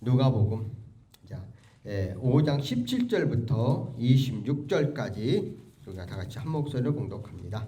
누가복음 5장 17절부터 26절까지 우리가 다 같이 한 목소리로 봉독합니다.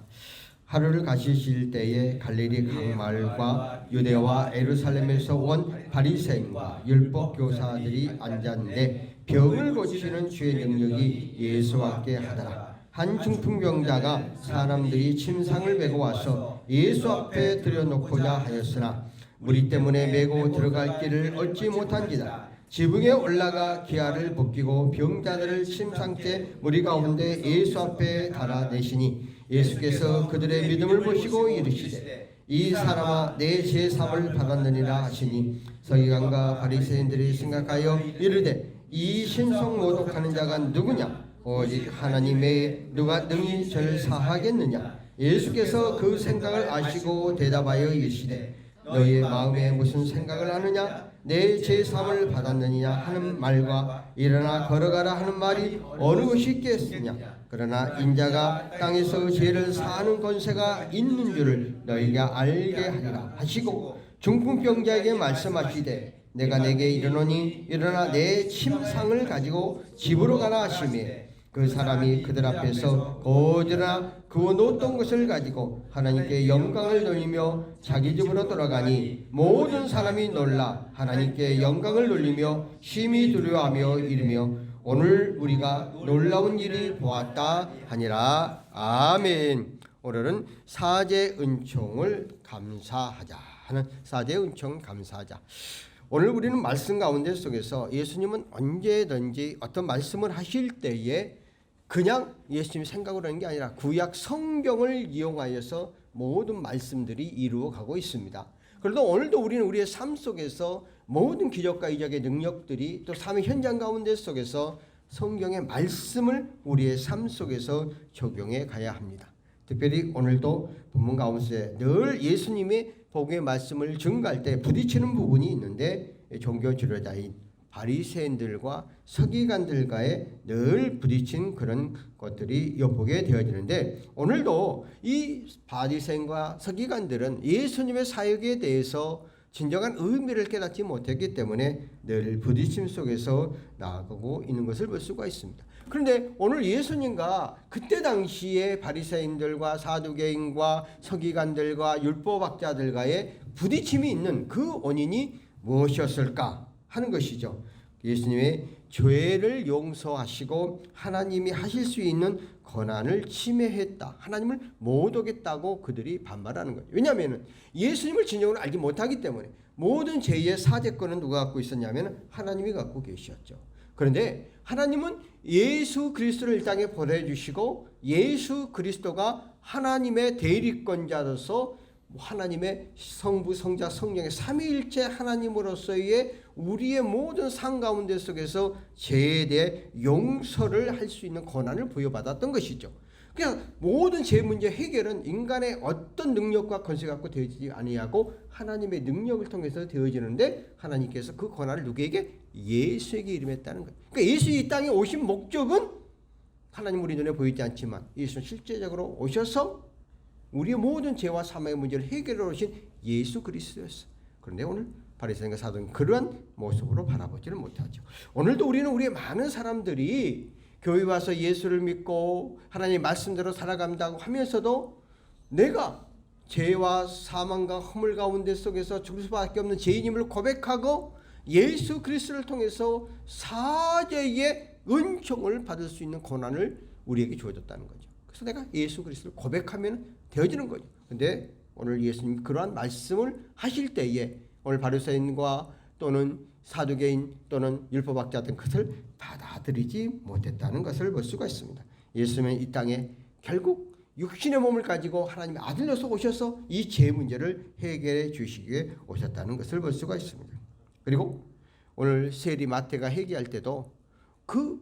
하루를 가시실 때에 갈릴리 강마을과 유대와 예루살렘에서 온 바리새인과 율법 교사들이 앉았는데 병을 고치는 주의 능력이 예수와 함께 하더라. 한 중풍병자가 사람들이 침상을 메고 와서 예수 앞에 들여놓고자 하였으나 무리 때문에 메고 들어갈 길을 얻지 못한지라. 지붕에 올라가 기아를 벗기고 병자들을 침상째 무리 가운데 예수 앞에 달아내시니 예수께서 그들의 믿음을 보시고 이르시되 이 사람아 내 제사함을 받았느니라 하시니 서기관과 바리새인들이 생각하여 이르되 이 신성 모독하는 자가 누구냐? 오직 하나님의 누가 능히 저를 사하겠느냐? 예수께서 그 생각을 아시고 대답하여 이르시되 너희의 마음에 무슨 생각을 하느냐? 내 제사함을 받았느냐 하는 말과 일어나 걸어가라 하는 말이 어느 것이 있겠느냐? 그러나 인자가 땅에서 죄를 사하는 권세가 있는 줄을 너희가 알게 하리라 하시고 중풍병자에게 말씀하시되 내가 내게 이르노니 일어나 내 침상을 가지고 집으로 가라 하시매 그 사람이 그들 앞에서 고들나 그어 놓았던 것을 가지고 하나님께 영광을 돌리며 자기 집으로 돌아가니 모든 사람이 놀라 하나님께 영광을 돌리며 심히 두려워하며 이르며 오늘 우리가 놀라운 일을 보았다 하니라. 아멘. 오늘은 사제 은총을 감사하자 하는 사제 은총 감사하자. 오늘 우리는 말씀 가운데 속에서 예수님은 언제든지 어떤 말씀을 하실 때에 그냥 예수님 생각으로 하는 게 아니라 구약 성경을 이용하여서 모든 말씀들이 이루어가고 있습니다. 그래도 오늘도 우리는 우리의 삶 속에서 모든 기적과 이적의 능력들이 또 삶의 현장 가운데 속에서 성경의 말씀을 우리의 삶 속에서 적용해 가야 합니다. 특별히 오늘도 본문 가운데 늘 예수님의 복음의 말씀을 증거할 때 부딪히는 부분이 있는데 종교 지도자인 바리새인들과 서기관들과의 늘 부딪힌 그런 것들이 엿보게 되어지는데 오늘도 이 바리새인과 서기관들은 예수님의 사역에 대해서 진정한 의미를 깨닫지 못했기 때문에 늘 부딪힘 속에서 나아가고 있는 것을 볼 수가 있습니다. 그런데 오늘 예수님과 그때 당시에 바리새인들과 사두개인과 서기관들과 율법학자들과의 부딪힘이 있는 그 원인이 무엇이었을까 하는 것이죠. 예수님의 죄를 용서하시고 하나님이 하실 수 있는 권한을 침해했다. 하나님을 모독했다고 그들이 반발하는 거예요. 왜냐하면 예수님을 진정으로 알지 못하기 때문에 모든 죄의 사죄권은 누가 갖고 있었냐면 하나님이 갖고 계셨죠. 그런데 하나님은 예수 그리스도를 이 땅에 보내주시고 예수 그리스도가 하나님의 대리권자로서 하나님의 성부, 성자, 성령의 삼위일체 하나님으로서의 우리의 모든 삶 가운데 속에서 죄에 대해 용서를 할 수 있는 권한을 부여받았던 것이죠. 그냥 모든 죄 문제 해결은 인간의 어떤 능력과 권세 갖고 되어지지 아니하고 하나님의 능력을 통해서 되어지는데 하나님께서 그 권한을 누구에게? 예수에게 이름했다는 거예요. 그러니까 예수 이 땅에 오신 목적은 하나님 우리 눈에 보이지 않지만 예수는 실제적으로 오셔서 우리의 모든 죄와 사망의 문제를 해결해 오신 예수 그리스도였어요. 그런데 오늘 바리새인과 사도는 그러한 모습으로 바라보지를 못하죠. 오늘도 우리는 우리의 많은 사람들이 교회 와서 예수를 믿고 하나님의 말씀대로 살아간다고 하면서도 내가 죄와 사망과 허물 가운데 속에서 죽을 수밖에 없는 죄인임을 고백하고 예수 그리스도를 통해서 사죄의 은총을 받을 수 있는 권한을 우리에게 주어졌다는 거죠. 그래서 내가 예수 그리스도를 고백하면 되어지는 거죠. 그런데 오늘 예수님 그러한 말씀을 하실 때에 오늘 바리새인과 또는 사두개인 또는 율법학자 등 그것을 받아들이지 못했다는 것을 볼 수가 있습니다. 예수님은 이 땅에 결국 육신의 몸을 가지고 하나님의 아들로서 오셔서 이 죄 문제를 해결해 주시기 위해 오셨다는 것을 볼 수가 있습니다. 그리고 오늘 세리 마태가 회개할 때도 그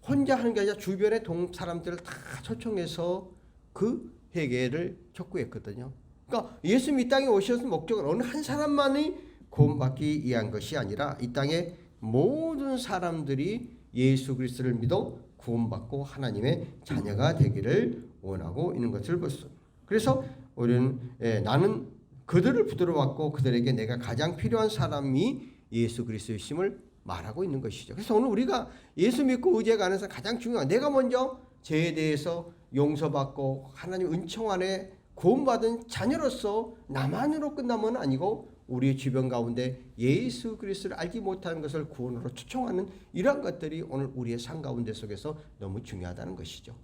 혼자 하는 게 아니라 주변의 사람들을 다 초청해서 그 회개를 촉구했거든요. 그러니까 예수님이 이 땅에 오셔서 목적은 어느 한 사람만이 구원받기 위한 것이 아니라 이 땅에 모든 사람들이 예수 그리스도를 믿어 구원받고 하나님의 자녀가 되기를 원하고 있는 것을 볼 수 있습니다. 그래서 우리는 나는 그들을 붙들어 왔고 그들에게 내가 가장 필요한 사람이 예수 그리스도의 심을 말하고 있는 것이죠. 그래서 오늘 우리가 예수 믿고 의지해가는 데서 가장 중요한, 내가 먼저 죄에 대해서 용서받고 하나님 은총 안에 구원받은 자녀로서 나만으로 끝나면 아니고 우리의 주변 가운데 예수 그리스도를 알지 못하는 것을 구원으로 초청하는 이러한 것들이 오늘 우리의 삶 가운데 속에서 너무 중요하다는 것이죠.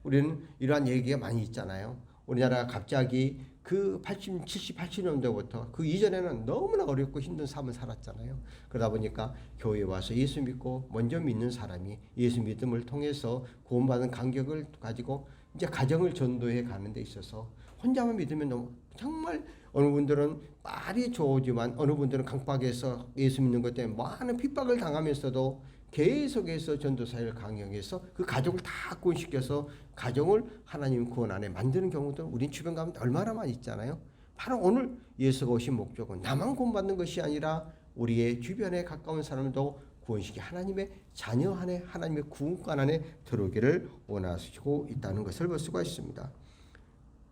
우리는 이러한 얘기가 많이 있잖아요. 우리나라가 갑자기 그 70, 80년대부터 그 이전에는 너무나 어렵고 힘든 삶을 살았잖아요. 그러다 보니까 교회에 와서 예수 믿고 먼저 믿는 사람이 예수 믿음을 통해서 구원받은 간격을 가지고 이제 가정을 전도해 가는 데 있어서 혼자만 믿으면 너무 정말 어느 분들은 말이 좋지만 어느 분들은 강박에서 예수 믿는 것 때문에 많은 핍박을 당하면서도 계속해서 전도사를 강행해서 그 가족을 다 구원시켜서 가정을 하나님 구원 안에 만드는 경우도 우리 주변 가면 얼마나 많이 있잖아요. 바로 오늘 예수가 오신 목적은 나만 구원받는 것이 아니라 우리의 주변에 가까운 사람도 구원시키 하나님의 자녀 안에 하나님의 구원관 안에 들어오기를 원하시고 있다는 것을 볼 수가 있습니다.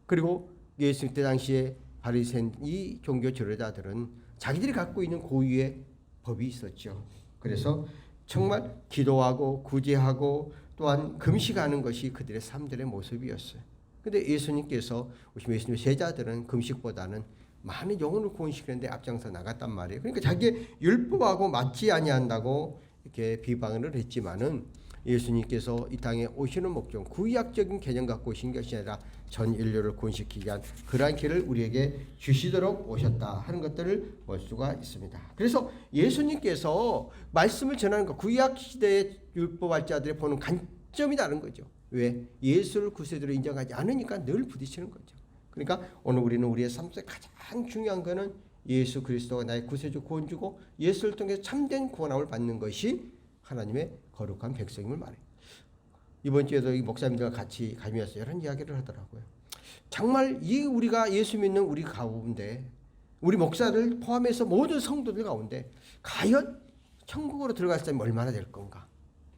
그리고 예수 때 당시에 바리새인 이 종교 지도자들은 자기들이 갖고 있는 고유의 법이 있었죠. 그래서 정말 기도하고 구제하고 또한 금식하는 것이 그들의 삶들의 모습이었어요. 그런데 예수님께서 오신 예수님의 제자들은 금식보다는 많은 영혼을 구원시키는데 앞장서 나갔단 말이에요. 그러니까 자기의 율법하고 맞지 아니한다고 이렇게 비방을 했지만은 예수님께서 이 땅에 오시는 목적, 구약적인 개념 갖고 오신 것이 아니라 전 인류를 구원시키기 위한 그러한 길을 우리에게 주시도록 오셨다 하는 것들을 볼 수가 있습니다. 그래서 예수님께서 말씀을 전하는 것, 구약 시대의 율법학자들이 보는 관점이 다른 거죠. 왜? 예수를 구세주로 인정하지 않으니까 늘 부딪히는 거죠. 그러니까 오늘 우리는 우리의 삶 속에 가장 중요한 것은 예수 그리스도가 나의 구세주 구원주고 예수를 통해 참된 구원함을 받는 것이 하나님의 거룩한 백성임을 말해요. 이번 주에도 이 목사님들과 같이 가면서 이런 이야기를 하더라고요. 정말 이 우리가 예수 믿는 우리 가운데 우리 목사들 포함해서 모든 성도들 가운데 과연 천국으로 들어갈 사람이 얼마나 될 건가?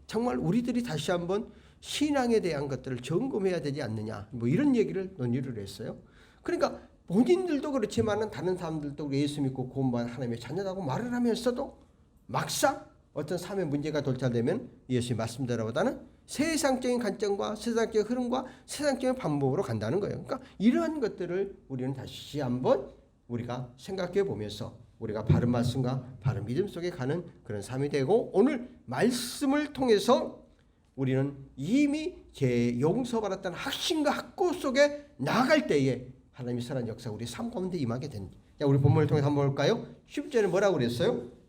정말 우리들이 다시 한번 신앙에 대한 것들을 점검해야 되지 않느냐, 뭐 이런 얘기를 논의를 했어요. 그러니까 본인들도 그렇지만은 다른 사람들도 예수 믿고 구원받은 하나님의 자녀라고 말을 하면서도 막상 어떤 삶의 문제가 돌출되면 예수의 말씀대로보다는 세상적인 관점과 세상적인 흐름과 세상적인 방법으로 간다는 거예요. 그러니까 이러한 것들을 우리는 다시 한번 우리가 생각해 보면서 우리가 바른 말씀과 바른 믿음 속에 가는 그런 삶이 되고, 오늘 말씀을 통해서 우리는 이미 죄 용서받았다는 확신과 확고 속에 나아갈 때에 하나님의 선한 역사가 우리 삶 가운데 임하게 된다. 자, 우리 본문을 통해서 한번 볼까요? 10절에 뭐라고 그랬어요?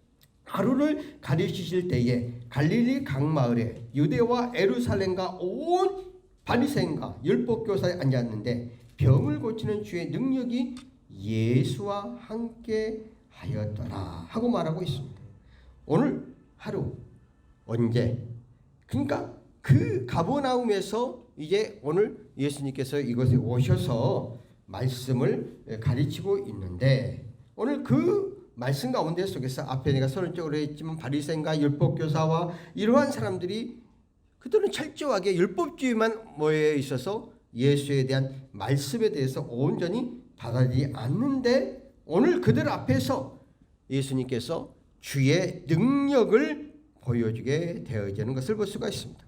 하루를 가르치실 때에 갈릴리 강마을에 유대와 예루살렘과 온 바리새인과 율법교사에 앉았는데 병을 고치는 주의 능력이 예수와 함께 하였더라 하고 말하고 있습니다. 오늘 하루 언제? 그러니까 그 가버나움에서 이제 오늘 예수님께서 이곳에 오셔서 말씀을 가르치고 있는데, 오늘 그 말씀 가운데 속에서 앞에 내가 서론적으로 했지만 바리새인과 율법교사와 이러한 사람들이 그들은 철저하게 율법주의만 모여 있어서 예수에 대한 말씀에 대해서 온전히 받아들이지 않는데, 오늘 그들 앞에서 예수님께서 주의 능력을 보여주게 되어지는 것을 볼 수가 있습니다.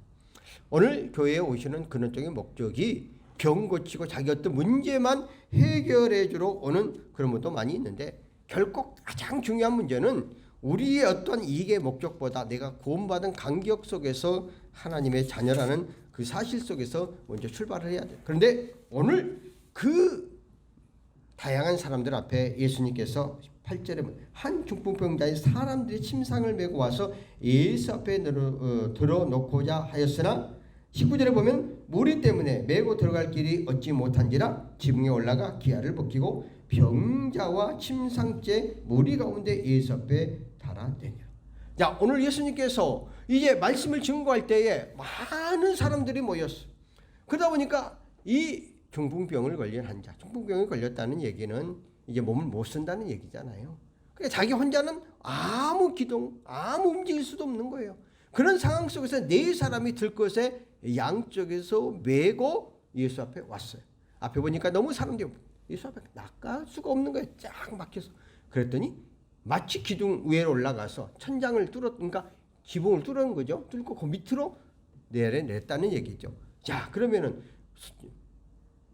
오늘 교회에 오시는 근원적인 목적이 병 고치고 자기 어떤 문제만 해결해 주러 오는 그런 분도 많이 있는데, 결국 가장 중요한 문제는 우리의 어떤 이익의 목적보다 내가 구원받은 간격 속에서 하나님의 자녀라는 그 사실 속에서 먼저 출발을 해야 돼요. 그런데 오늘 그 다양한 사람들 앞에 예수님께서 8절에 한 중풍병자의 사람들이 침상을 메고 와서 예수 앞에 들어놓고자 하였으나 19절에 보면 무리 때문에 메고 들어갈 길이 얻지 못한지라 지붕에 올라가 기아를 벗기고 병자와 침상째 무리 가운데 예수 앞에 달아내니라. 자, 오늘 예수님께서 이제 말씀을 증거할 때에 많은 사람들이 모였어요. 그러다 보니까 이 중풍병을 걸린 환자, 중풍병이 걸렸다는 얘기는 이제 몸을 못 쓴다는 얘기잖아요. 그러니까 자기 혼자는 아무 기동, 아무 움직일 수도 없는 거예요. 그런 상황 속에서 네 사람이 들것에 양쪽에서 메고 예수 앞에 왔어요. 앞에 보니까 너무 사람들이 예수 앞에 나갈 수가 없는 거예요. 쫙 막혀서. 그랬더니 마치 기둥 위에 올라가서 천장을 그러니까 지붕을 뚫은 거죠. 뚫고 그 밑으로 내렸다는 얘기죠. 자, 그러면은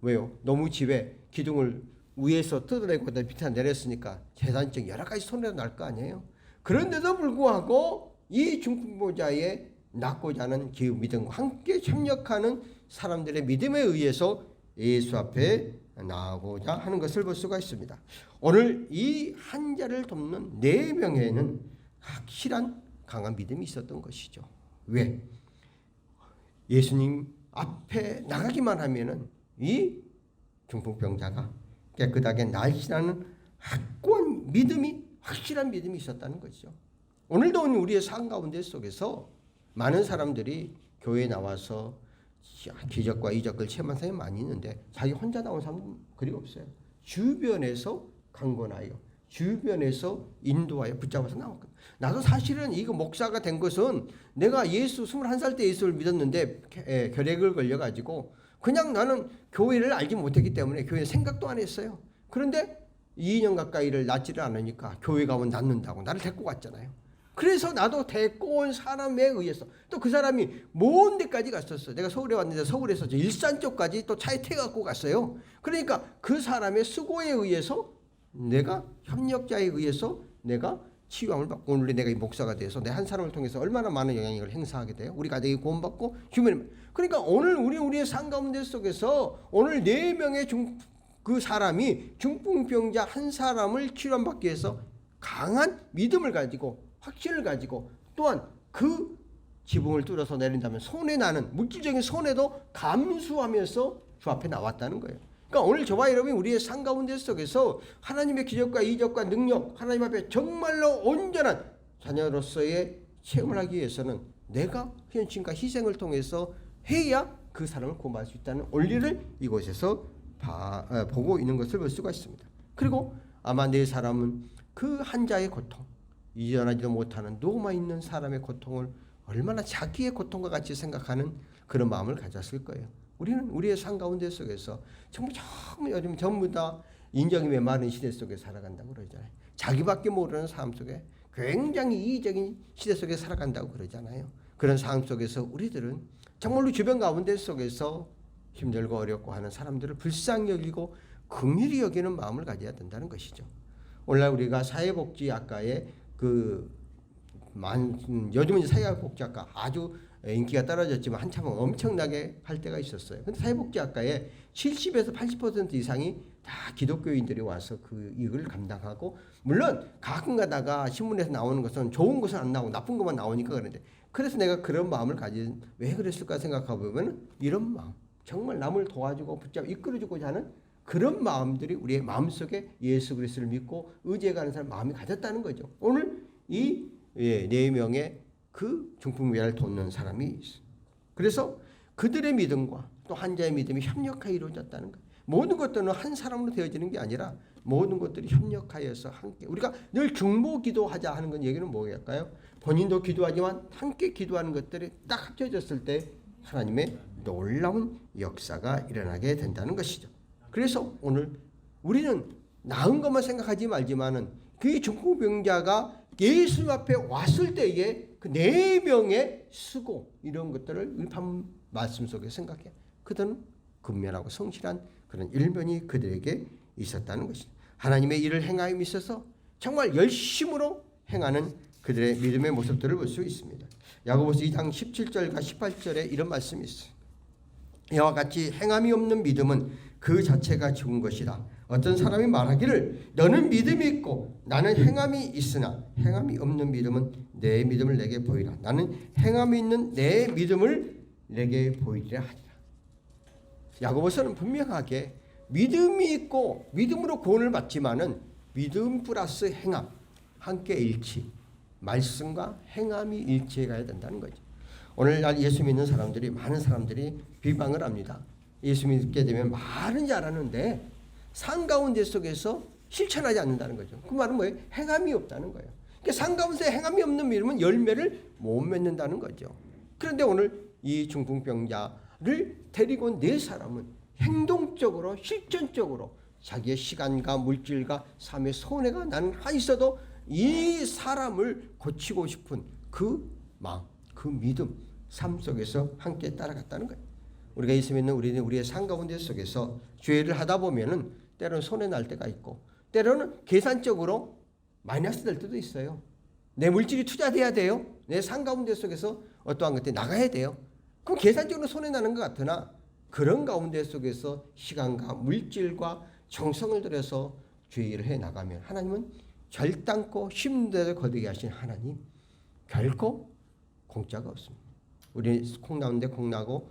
왜요? 너무 집에 기둥을 위에서 뜯어내고 밑에 내렸으니까 재산적 여러 가지 손해가 날 거 아니에요. 그런데도 불구하고 이 중풍보자의 낳고자 하는 기우 믿음과 함께 협력하는 사람들의 믿음에 의해서 예수 앞에 나아가고자 하는 것을 볼 수가 있습니다. 오늘 이 환자를 돕는 4명에는 확실한 강한 믿음이 있었던 것이죠. 왜? 예수님 앞에 나가기만 하면은 이 중풍병자가 깨끗하게 날씬하는 확고한 믿음이, 확실한 믿음이 있었다는 것이죠. 오늘도 우리의 삶 가운데 속에서 많은 사람들이 교회에 나와서 기적과 이적을 체험한 사람이 많이 있는데 자기 혼자 나온 사람은 그리 없어요. 주변에서 강권하여, 주변에서 인도하여 붙잡아서 나왔거든요. 나도 사실은 이거 목사가 된 것은 내가 21살 때 예수를 믿었는데 결핵을 걸려가지고 그냥 나는 교회를 알지 못했기 때문에 교회 생각도 안 했어요. 그런데 2년 가까이를 낫지를 않으니까 교회 가면 낫는다고 나를 데리고 갔잖아요. 그래서 나도 데리고 온 사람에 의해서 또 그 사람이 먼 데까지 갔었어. 내가 서울에 왔는데 서울에서 일산 쪽까지 또 차에 태워갖고 갔어요. 그러니까 그 사람의 수고에 의해서 내가 협력자에 의해서 내가 치유함을 받고 오늘 내가 이 목사가 돼서 내 한 사람을 통해서 얼마나 많은 영향력을 행사하게 돼요. 우리 가정이 구원받고 주변에. 그러니까 오늘 우리의 삶 가운데 속에서 오늘 4명의 그 사람이 중풍병자 한 사람을 치료받기 위해서 강한 믿음을 가지고 확신을 가지고 또한 그 지붕을 뚫어서 내린다면 손해나는 물질적인 손해도 감수하면서 주 앞에 나왔다는 거예요. 그러니까 오늘 저와 여러분이 우리의 삶 가운데 속에서 하나님의 기적과 이적과 능력, 하나님 앞에 정말로 온전한 자녀로서의 체험을 하기 위해서는 내가 헌신과 희생을 통해서 해야 그 사람을 구원할 수 있다는 원리를 이곳에서 보고 있는 것을 볼 수가 있습니다. 그리고 아마 네 사람은 그 환자의 고통, 이전하지도 못하는 녹아 있는 사람의 고통을 얼마나 자기의 고통과 같이 생각하는 그런 마음을 가졌을 거예요. 우리는 우리의 삶 가운데 속에서 정말 요즘 전부 다 인정이 메마른 시대 속에 살아간다고 그러잖아요. 자기밖에 모르는 삶 속에 굉장히 이기적인 시대 속에 살아간다고 그러잖아요. 그런 삶 속에서 우리들은 정말로 주변 가운데 속에서 힘들고 어렵고 하는 사람들을 불쌍히 여기고 긍휼히 여기는 마음을 가져야 된다는 것이죠. 오늘날 우리가 사회복지학과에 요즘은 사회복지학과 아주 인기가 떨어졌지만 한참은 엄청나게 할 때가 있었어요. 근데 사회복지학과에 70에서 80% 이상이 다 기독교인들이 와서 이걸 감당하고, 물론 가끔 가다가 신문에서 나오는 것은 좋은 것은 안 나오고 나쁜 것만 나오니까 그런데, 그래서 내가 그런 마음을 가진 왜 그랬을까 생각해보면 이런 마음, 정말 남을 도와주고 붙잡아 이끌어주고자 하는 그런 마음들이 우리의 마음속에 예수 그리스도를 믿고 의지해가는 사람 마음이 가졌다는 거죠. 오늘 이 4명의 그 중풍병자를 돕는 사람이 있어요. 그래서 그들의 믿음과 또 환자의 믿음이 협력하여 이루어졌다는 거예요. 모든 것들은 한 사람으로 되어지는 게 아니라 모든 것들이 협력하여서 함께, 우리가 늘 중보 기도하자 하는 건 얘기는 뭐일까요? 본인도 기도하지만 함께 기도하는 것들이 딱 합쳐졌을 때 하나님의 놀라운 역사가 일어나게 된다는 것이죠. 그래서 오늘 우리는 나은 것만 생각하지 말지만은 그 중풍병자가 예수 앞에 왔을 때에 그 4명의 수고, 이런 것들을 율법 말씀 속에 생각해. 그들은 근면하고 성실한 그런 일면이 그들에게 있었다는 것이죠. 하나님의 일을 행함에 있어서 정말 열심으로 행하는 그들의 믿음의 모습들을 볼 수 있습니다. 야고보서 2장 17절과 18절에 이런 말씀이 있어요. 이와 같이 행함이 없는 믿음은 그 자체가 죽은 것이다. 어떤 사람이 말하기를 너는 믿음이 있고 나는 행함이 있으나 행함이 없는 믿음은 내 믿음을 내게 보이라. 나는 행함이 있는 내 믿음을 내게 보이리라 하리라. 야고보서는 분명하게 믿음이 있고 믿음으로 구원을 받지만은 믿음 플러스 행함 함께 일치, 말씀과 행함이 일치해 가야 된다는 거죠. 오늘날 예수 믿는 사람들이, 많은 사람들이 비방을 합니다. 예수 믿게 되면 말은 잘하는데 삶 가운데 속에서 실천하지 않는다는 거죠. 그 말은 뭐예요? 행함이 없다는 거예요. 그러니까 삶 가운데 행함이 없는 믿음은 열매를 못 맺는다는 거죠. 그런데 오늘 이 중풍병자를 데리고 온 4사람은 행동적으로 실전적으로 자기의 시간과 물질과 삶의 손해가 나는 한 있어도 이 사람을 고치고 싶은 그 마음, 그 믿음, 삶 속에서 함께 따라갔다는 거예요. 우리가 예수 믿는 우리의 삶 가운데 속에서 죄를 하다 보면은 때로는 손해 날 때가 있고 때로는 계산적으로 마이너스 될 때도 있어요. 내 물질이 투자돼야 돼요. 내 삶 가운데 속에서 어떠한 것들이 나가야 돼요. 그럼 계산적으로 손해 나는 것 같으나 그런 가운데 속에서 시간과 물질과 정성을 들여서 죄를 해 나가면 하나님은 결단코 힘든 데를 거두게 하신 하나님 결코 공짜가 없습니다. 우리 콩 나오는데 콩 나고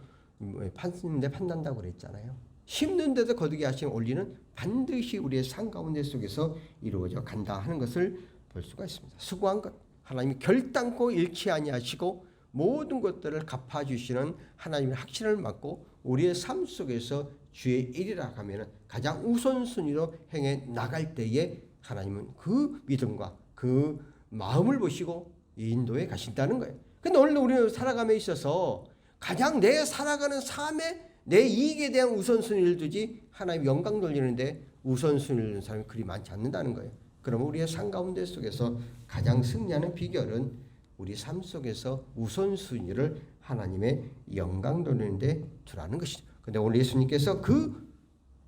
판는데 판난다고 그랬잖아요. 힘든 데도 거두게 하신 원리는 반드시 우리의 삶 가운데 속에서 이루어져 간다 하는 것을 볼 수가 있습니다. 수고한 것 하나님이 결단코 잃지 아니하시고 모든 것들을 갚아주시는 하나님의 확신을 맡고 우리의 삶 속에서 주의 일이라 하면 가장 우선순위로 행해 나갈 때에 하나님은 그 믿음과 그 마음을 보시고 인도해 가신다는 거예요. 근데 오늘 우리는 살아감에 있어서 가장 내 살아가는 삶에 내 이익에 대한 우선순위를 두지 하나님 영광 돌리는데 우선순위를 두는 사람이 그리 많지 않는다는 거예요. 그러면 우리의 삶 가운데 속에서 가장 승리하는 비결은 우리 삶 속에서 우선순위를 하나님의 영광 돌리는데 두라는 것이죠. 근데 오늘 예수님께서 그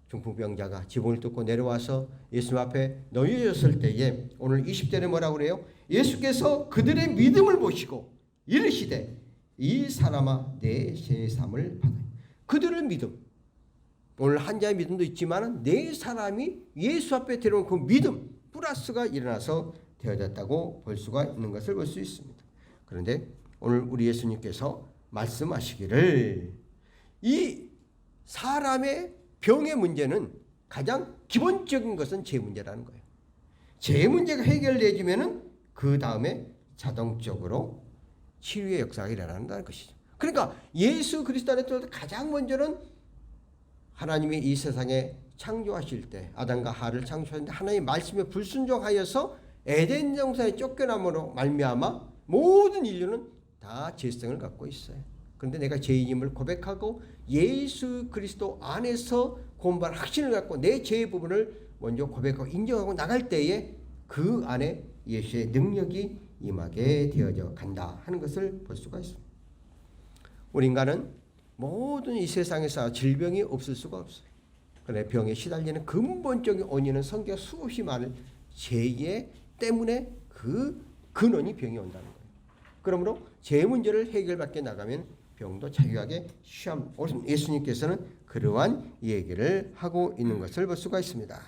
중풍병자가 지붕을 뚫고 내려와서 예수님 앞에 놓여졌을 때에 오늘 20절에 뭐라고 그래요? 예수께서 그들의 믿음을 보시고 이르시되 이 사람아 내 죄사함을 받아. 그들의 믿음. 오늘 한자의 믿음도 있지만 네 사람이 예수 앞에 데려온 그 믿음 플러스가 일어나서 되어졌다고 볼 수가 있는 것을 볼 수 있습니다. 그런데 오늘 우리 예수님께서 말씀하시기를 이 사람의 병의 문제는 가장 기본적인 것은 죄 문제라는 거예요. 죄 문제가 해결되지면은 그 다음에 자동적으로 치유의 역사가 일어난다는 것이죠. 그러니까 예수 그리스도 안에 들어서 가장 먼저는 하나님이 이 세상에 창조하실 때 아담과 하와를 창조하는데 하나님의 말씀에 불순종하여서 에덴 동산에 쫓겨남으로 말미암아 모든 인류는 다 죄성을 갖고 있어요. 그런데 내가 죄인임을 고백하고 예수 그리스도 안에서 고백한 확신을 갖고 내 죄의 부분을 먼저 고백하고 인정하고 나갈 때에 그 안에 예수의 능력이 임하게 되어져 간다 하는 것을 볼 수가 있습니다. 우리 인간은 모든 이 세상에서 질병이 없을 수가 없어요. 그런데 병에 시달리는 근본적인 원인은 성경 수없이 많은 죄 때문에 그 근원이 병이 온다는 거예요. 그러므로 죄 문제를 해결받게 나가면 병도 자유하게 취함. 예수님께서는 그러한 얘기를 하고 있는 것을 볼 수가 있습니다.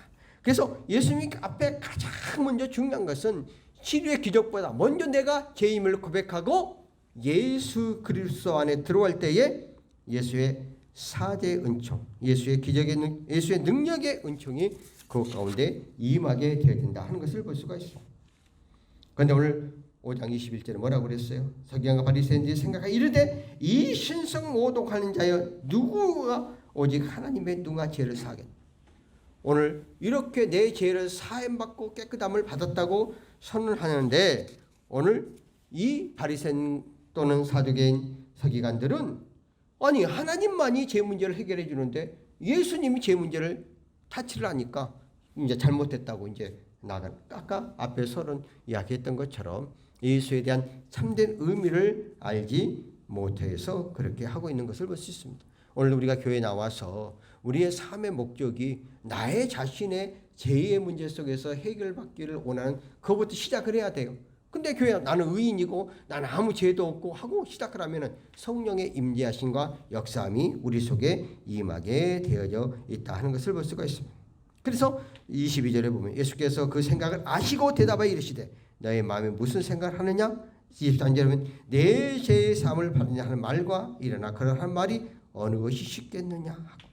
그래서 예수님 앞에 가장 먼저 중요한 것은 치료의 기적보다 먼저 내가 죄임을 고백하고 예수 그리스도 안에 들어갈 때에 예수의 사대의 은총, 예수의 기적의 예수의 능력의 은총이 그 가운데 임하게 되어야 된다 하는 것을 볼 수가 있습니다. 그런데 오늘 5장 21절에 뭐라고 그랬어요? 서기관과 바리새인들이 생각하여 이르되 이 신성 모독하는 자여 누구가 오직 하나님의 누가 죄를 사하겠노. 오늘 이렇게 내 죄를 사함받고 깨끗함을 받았다고 선언하는데 오늘 이 바리새인 또는 사두개인 서기관들은 아니 하나님만이 죄 문제를 해결해 주는데 예수님이 죄 문제를 타치를 하니까 이제 잘못했다고 이제 나간 아까 앞에 서론 이야기했던 것처럼 예수에 대한 참된 의미를 알지 못해서 그렇게 하고 있는 것을 볼 수 있습니다. 오늘 우리가 교회에 나와서 우리의 삶의 목적이 나의 자신의 죄의 문제 속에서 해결받기를 원하는 그것부터 시작을 해야 돼요. 근데 교회 나는 의인이고 나는 아무 죄도 없고 하고 시작을 하면 성령의 임재하심과 역사함이 우리 속에 임하게 되어져 있다 하는 것을 볼 수가 있습니다. 그래서 22절에 보면 예수께서 그 생각을 아시고 대답하여 이르시되 너의 마음에 무슨 생각을 하느냐? 23절에 보면 내 죄의 사함을 받느냐 하는 말과 일어나 그러한 말이 어느 것이 쉽겠느냐 하고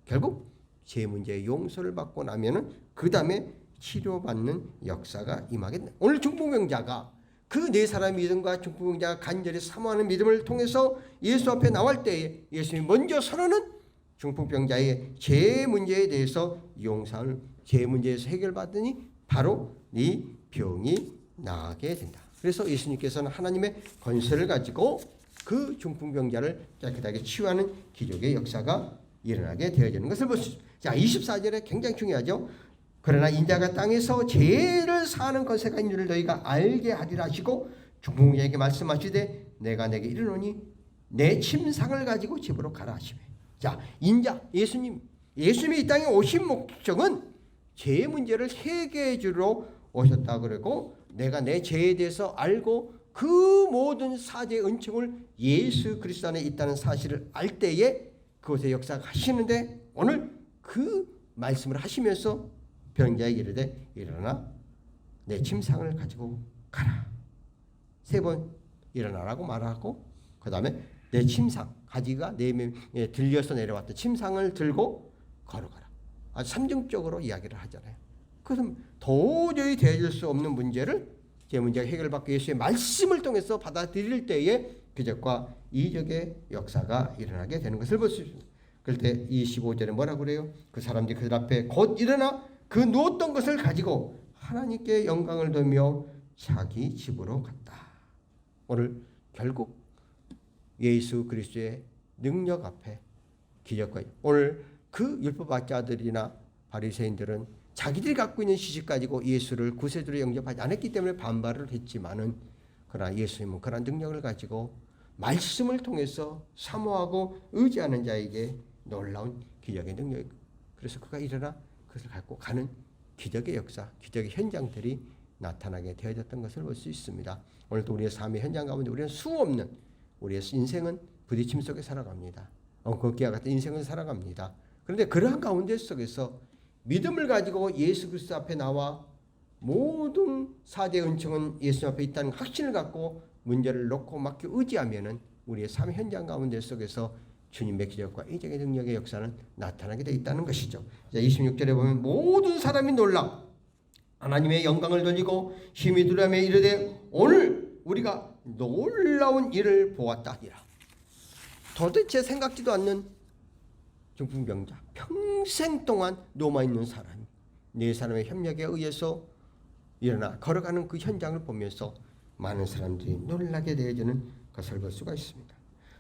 결국 죄 문제의 용서를 받고 나면은 그 다음에 치료받는 역사가 임하겠네. 오늘 중풍병자가 그 네 사람의 믿음과 중풍병자가 간절히 사모하는 믿음을 통해서 예수 앞에 나올 때에 예수님이 먼저 선언은 중풍병자의 죄 문제에 대해서 용서를 죄 문제에서 해결받으니 바로 네 병이 나게 된다. 그래서 예수님께서는 하나님의 권세를 가지고 그 중풍병자를 깨끗하게 치유하는 기적의 역사가 일어나게 되어지는 것을 볼 수 있습니다. 자, 24절에 굉장히 중요하죠. 그러나 인자가 땅에서 죄를 사하는 것에가 있는 줄 너희가 알게 하리라 하시고 중풍자에게 말씀하시되 내가 내게 이르노니 내 침상을 가지고 집으로 가라 하시매. 자, 인자 예수님이 이 땅에 오신 목적은 죄의 문제를 해결해 주러 오셨다 그러고 내가 내 죄에 대해서 알고 그 모든 사죄의 은총을 예수 그리스도 안에 있다는 사실을 알 때에 그것의 역사가 하시는데 오늘 그 말씀을 하시면서 병자에게 이르되 일어나 내 침상을 가지고 가라. 3번 일어나라고 말하고 그 다음에 내 침상 가지가 들려서 내려왔던 침상을 들고 걸어가라. 아주 삼중적으로 이야기를 하잖아요. 그럼 도저히 대해줄 수 없는 문제를 제 문제가 해결받고 예수의 말씀을 통해서 받아들일 때에 기적과 이적의 역사가 일어나게 되는 것을 볼 수 있습니다. 그럴 때 25절에 뭐라고 그래요? 그 사람들이 그들 앞에 곧 일어나 그 누웠던 것을 가지고 하나님께 영광을 돌며 자기 집으로 갔다. 오늘 결국 예수 그리스도의 능력 앞에 기적과 오늘 그 율법학자들이나 바리새인들은 자기들이 갖고 있는 지식 가지고 예수를 구세주로 영접하지 않았기 때문에 반발을 했지만은 그러나 예수님은 그런 능력을 가지고 말씀을 통해서 사모하고 의지하는 자에게 놀라운 기적의 능력. 그래서 그가 일어나 그것을 갖고 가는 기적의 역사, 기적의 현장들이 나타나게 되어졌던 것을 볼 수 있습니다. 오늘도 우리의 삶의 현장 가운데 우리는 수없는 우리의 인생은 부딪힘 속에 살아갑니다. 엉겅퀴와 같은 인생을 살아갑니다. 그런데 그러한 가운데 속에서 믿음을 가지고 예수 그리스도 앞에 나와 모든 사죄 은총은 예수 앞에 있다는 확신을 갖고 문제를 놓고 맡겨 의지하면은 우리의 삶 현장 가운데 속에서 주님의 기적과 이적의 능력의 역사는 나타나게 되어 있다는 것이죠. 26절에 보면 모든 사람이 놀라 하나님의 영광을 돌리고 힘이 두려움에 이르되 오늘 우리가 놀라운 일을 보았다니라. 도대체 생각지도 않는 중풍병자 평생 동안 녹아있는 사람이 4사람의 협력에 의해서 일어나 걸어가는 그 현장을 보면서 많은 사람들이 놀라게 되어지는 것을 볼 수가 있습니다.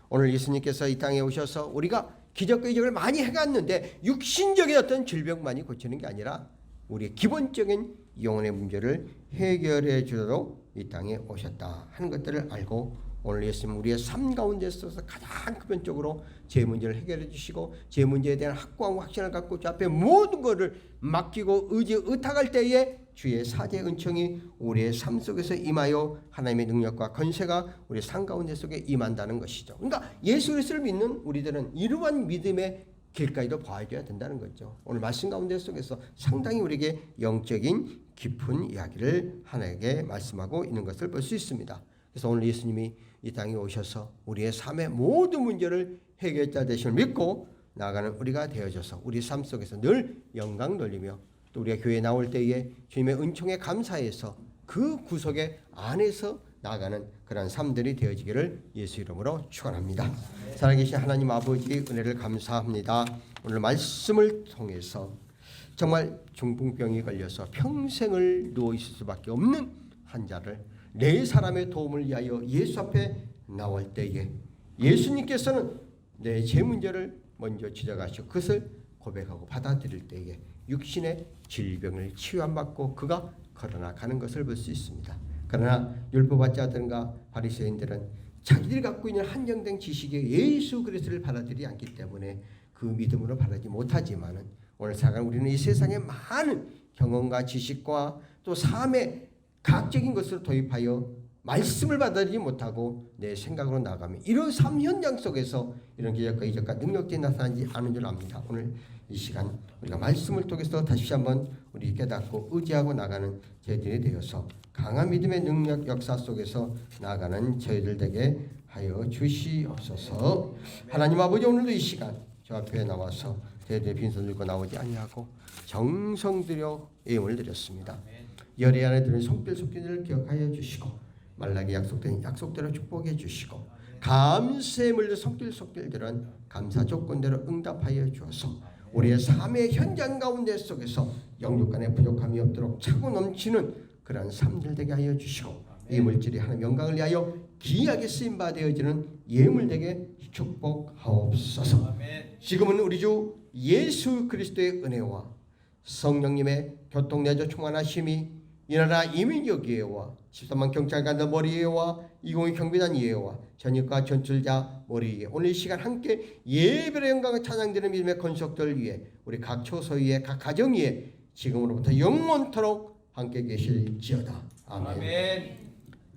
오늘 예수님께서 이 땅에 오셔서 우리가 기적과 이적을 많이 해갔는데 육신적인 어떤 질병만이 고치는 게 아니라 우리의 기본적인 영혼의 문제를 해결해 주도록 이 땅에 오셨다 하는 것들을 알고 오늘 예수님 우리의 삶 가운데 있어서 가장 근본적으로 제 문제를 해결해 주시고 제 문제에 대한 확고한 확신을 갖고 주 앞에 모든 것을 맡기고 의탁할 때에 주의 사죄 은총이 우리의 삶 속에서 임하여 하나님의 능력과 건세가 우리의 삶 가운데 속에 임한다는 것이죠. 그러니까 예수 그리스도를 믿는 우리들은 이러한 믿음의 길까지도 봐줘야 된다는 거죠. 오늘 말씀 가운데 속에서 상당히 우리에게 영적인 깊은 이야기를 하나에게 말씀하고 있는 것을 볼 수 있습니다. 그래서 오늘 예수님이 이 땅에 오셔서 우리의 삶의 모든 문제를 해결자 되심을 믿고 나아가는 우리가 되어져서 우리 삶 속에서 늘 영광 돌리며 또 우리가 교회에 나올 때에 주님의 은총에 감사해서 그 구속의 안에서 나아가는 그런 삶들이 되어지기를 예수 이름으로 축원합니다. 살아계신 하나님 아버지 은혜를 감사합니다. 오늘 말씀을 통해서 정말 중풍병이 걸려서 평생을 누워 있을 수밖에 없는 환자를 4사람의 도움을 위하여 예수 앞에 나올 때에 예수님께서는 내 제 문제를 먼저 지적하시고 그것을 고백하고 받아들일 때에 육신의 질병을 치유받고 그가 걸어나가는 것을 볼 수 있습니다. 그러나 율법학자들과 바리새인들은 자기들이 갖고 있는 한정된 지식에 예수 그리스도를 받아들이지 않기 때문에 그 믿음으로 받아들이지 못하지만은 오늘 살아가는 우리는 이 세상의 많은 경험과 지식과 또 삶의 각적인 것을 도입하여 말씀을 받아들이지 못하고 내 생각으로 나가면 이런 삶 현장 속에서 이런 기적과 이적과 능력들이 나타나지 않은 줄 압니다. 오늘 이 시간 우리가 말씀을 통해서 다시 한번 우리 깨닫고 의지하고 나가는 저희들이 되어서 강한 믿음의 능력 역사 속에서 나아가는 저희들 되게 하여 주시옵소서. 하나님 아버지 오늘도 이 시간 저 앞에 나와서 저희들의 빈손 들고 나오지 아니하고 정성 들여 예물을 드렸습니다. 열의 안에 드는 손길 속길을 기억하여 주시고 말라기 약속된 약속대로 축복해 주시고 감사의 물들 손길들은 감사 조건대로 응답하여 주어서 우리의 삶의 현장 가운데 속에서 영육 간의 부족함이 없도록 차고 넘치는 그러한 삶들 되게 하여 주시고 이 물질이 하나님 영광을 위하여 귀하게 쓰임받아 되어지는 예물되게 축복하옵소서. 지금은 우리 주 예수 그리스도의 은혜와 성령님의 교통내조 충만하심이 이 나라 이민족 예와 13만 경찰관들 머리 예와 202 경비단 예와 전역과 전출자 머리 예 오늘 이 시간 함께 예배의 영광을 찬양드리는 믿음의 건속들 위해 우리 각 처소 위에 각 가정 위에 지금으로부터 영원토록 함께 계실지어다. 아멘.